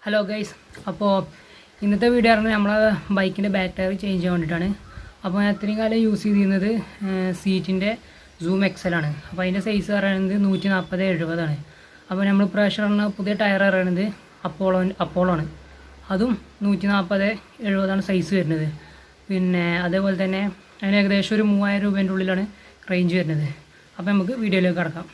Hello guys, അപ്പോൾ ഇന്നത്തെ video പറഞ്ഞാൽ നമ്മളെ ബൈക്കിൻ്റെ ബാക്ക് ടയർ ചേഞ്ച് ചെയ്യാൻ വേണ്ടിയിട്ടാണ്. അപ്പോൾ ഞാൻ ഇത്രയും കാലം യൂസ് ചെയ്തിരുന്നത് സീറ്റിൻ്റെ സൂം എക്സലാണ്. അപ്പോൾ അതിൻ്റെ സൈസ് പറയുന്നത് 140/70 അപ്പോൾ നമ്മൾ പ്രാവശ്യം പറഞ്ഞ പുതിയ ടയർ പറയുന്നത് അപ്പോളോ ആണ്. അതും 140/70 സൈസ് വരുന്നത്. പിന്നെ അതേപോലെ തന്നെ അതിന് ഏകദേശം ഒരു 3000 രൂപേൻ്റെ ഉള്ളിലാണ് റേഞ്ച് വരുന്നത്. അപ്പോൾ നമുക്ക് വീഡിയോയിലേക്ക് കടക്കാം.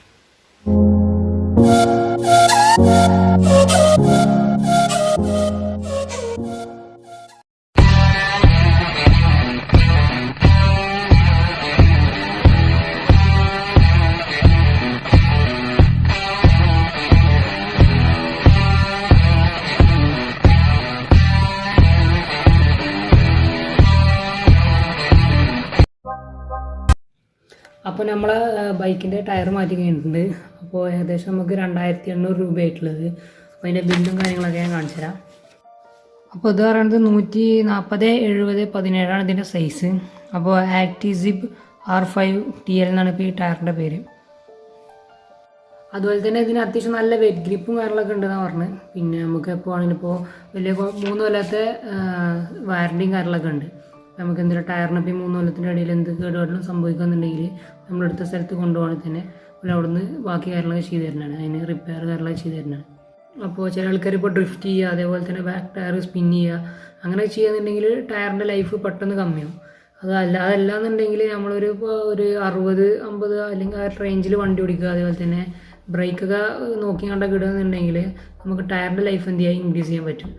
അപ്പോൾ നമ്മളെ ബൈക്കിൻ്റെ ടയർ മാറ്റി കഴിഞ്ഞിട്ടുണ്ട്. അപ്പോൾ ഏകദേശം നമുക്ക് 2800 രൂപയായിട്ടുള്ളത്. അപ്പോൾ അതിൻ്റെ ബില്ലും കാര്യങ്ങളൊക്കെ ഞാൻ കാണിച്ചു തരാം. അപ്പോൾ ഇത് പറയുന്നത് 140/70/17 ഇതിൻ്റെ സൈസ്. അപ്പോൾ ആക്ടിസിപ്പ് R5TL എന്നാണ് ഇപ്പോൾ ഈ ടയറിൻ്റെ പേര്. അതുപോലെ തന്നെ ഇതിന് അത്യാവശ്യം നല്ല വെറ്റ് ഗ്രിപ്പും കാര്യങ്ങളൊക്കെ ഉണ്ടെന്നാണ് പറഞ്ഞത്. പിന്നെ നമുക്ക് എപ്പോൾ ആണെങ്കിലിപ്പോൾ വലിയ 3 കൊല്ലത്തെ വാറണ്ടിയും കാര്യങ്ങളൊക്കെ ഉണ്ട്. നമുക്ക് എന്തെങ്കിലും ടയറിന് ഇപ്പോൾ 3 കൊല്ലത്തിൻ്റെ ഇടയിൽ എന്ത് കേടുപാടും സംഭവിക്കുന്നുണ്ടെങ്കിൽ നമ്മളെടുത്ത സ്ഥലത്ത് കൊണ്ടുപോകണമെങ്കിൽ തന്നെ അവിടുന്ന് ബാക്കി കാര്യങ്ങളൊക്കെ ചെയ്ത് തരുന്നതാണ്. അതിന് റിപ്പയർ കാര്യങ്ങളൊക്കെ ചെയ്ത് തരുന്നതാണ്. അപ്പോൾ ചില ആൾക്കാർ ഇപ്പോൾ ഡ്രിഫ്റ്റ് ചെയ്യുക, അതേപോലെ തന്നെ ബാക്ക് ടയർ സ്പിൻ ചെയ്യുക, അങ്ങനെ ചെയ്യുന്നുണ്ടെങ്കിൽ ടയറിൻ്റെ ലൈഫ് പെട്ടെന്ന് കമ്മിയാവും. അതല്ലാന്നുണ്ടെങ്കിൽ നമ്മളൊരു 60-50 അല്ലെങ്കിൽ ആ റേഞ്ചിൽ വണ്ടി ഓടിക്കുക, അതേപോലെ തന്നെ ബ്രേക്കൊക്കെ നോക്കി കണ്ടൊക്കെ ഇടുകയെന്നുണ്ടെങ്കിൽ നമുക്ക് ടയറിൻ്റെ ലൈഫ് എന്ത് ചെയ്യാൻ ഇൻക്രീസ് ചെയ്യാൻ പറ്റും.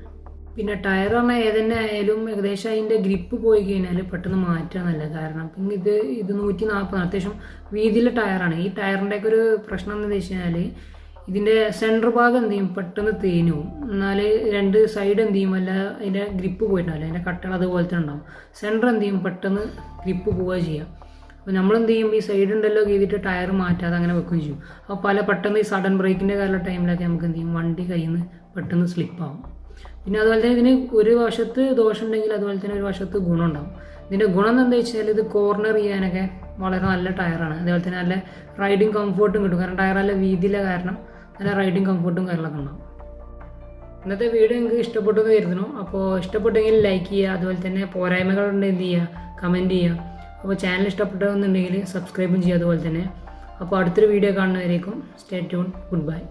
പിന്നെ ടയർ പറഞ്ഞാൽ ഏതെന്നെ ആയാലും ഏകദേശം അതിൻ്റെ ഗ്രിപ്പ് പോയി കഴിഞ്ഞാൽ പെട്ടെന്ന് മാറ്റാന്നല്ല. കാരണം പിന്നെ ഇത് 140 അത്യാവശ്യം വീതിയിലെ ടയറാണ്. ഈ ടയറിൻ്റെയൊക്കെ ഒരു പ്രശ്നം എന്താണെന്ന് വെച്ച് കഴിഞ്ഞാൽ ഇതിൻ്റെ സെൻറ്റർ ഭാഗം എന്ത് ചെയ്യും, പെട്ടെന്ന് തേഞ്ഞു പോകും. എന്നാൽ 2 സൈഡ് എന്ത് ചെയ്യും, അല്ല അതിൻ്റെ ഗ്രിപ്പ് പോയിട്ടുണ്ടാവില്ല, അതിൻ്റെ കട്ടകൾ അതുപോലത്തെ ഉണ്ടാവും. സെൻറ്റർ എന്ത് ചെയ്യും, പെട്ടെന്ന് ഗ്രിപ്പ് പോവുക ചെയ്യുക. അപ്പോൾ നമ്മളെന്ത് ചെയ്യും, ഈ സൈഡ് ഉണ്ടല്ലോ ചെയ്തിട്ട് ടയർ മാറ്റാതെ അങ്ങനെ വെക്കുകയും ചെയ്യും. അപ്പോൾ പെട്ടെന്ന് ഈ സഡൻ ബ്രേക്കിൻ്റെ കാലുള്ള ടൈമിലൊക്കെ നമുക്ക് എന്ത് ചെയ്യും, വണ്ടി കയ്യിൽ നിന്ന് പെട്ടെന്ന് സ്ലിപ്പാവും. പിന്നെ അതുപോലെ തന്നെ ഇതിന് ഒരു വശത്ത് ദോഷമുണ്ടെങ്കിൽ അതുപോലെ തന്നെ ഒരു വശത്ത് ഗുണമുണ്ടാകും. ഇതിൻ്റെ ഗുണം എന്താ വെച്ചാൽ ഇത് കോർണർ ചെയ്യാനൊക്കെ വളരെ നല്ല ടയറാണ്. അതേപോലെ തന്നെ നല്ല റൈഡിങ് കംഫർട്ടും കിട്ടും. കാരണം ടയർ നല്ല വീതിയിലെ കാരണം നല്ല റൈഡിങ് കംഫർട്ടും കാര്യങ്ങളൊക്കെ ഉണ്ടാകും. ഇന്നത്തെ വീഡിയോ നിങ്ങൾക്ക് ഇഷ്ടപ്പെട്ടു എന്ന് കരുതുന്നു. അപ്പോൾ ഇഷ്ടപ്പെട്ടെങ്കിൽ ലൈക്ക് ചെയ്യുക, അതുപോലെ തന്നെ പോരായ്മകളുണ്ടെങ്കിൽ എന്ത് ചെയ്യുക, കമൻറ്റ് ചെയ്യുക. അപ്പോൾ ചാനൽ ഇഷ്ടപ്പെട്ടതെന്നുണ്ടെങ്കിൽ സബ്സ്ക്രൈബും ചെയ്യുക അതുപോലെ തന്നെ. അപ്പോൾ അടുത്തൊരു വീഡിയോ കാണുന്നവരേക്കും സ്റ്റേ ട്യൂൺ, ഗുഡ് ബൈ.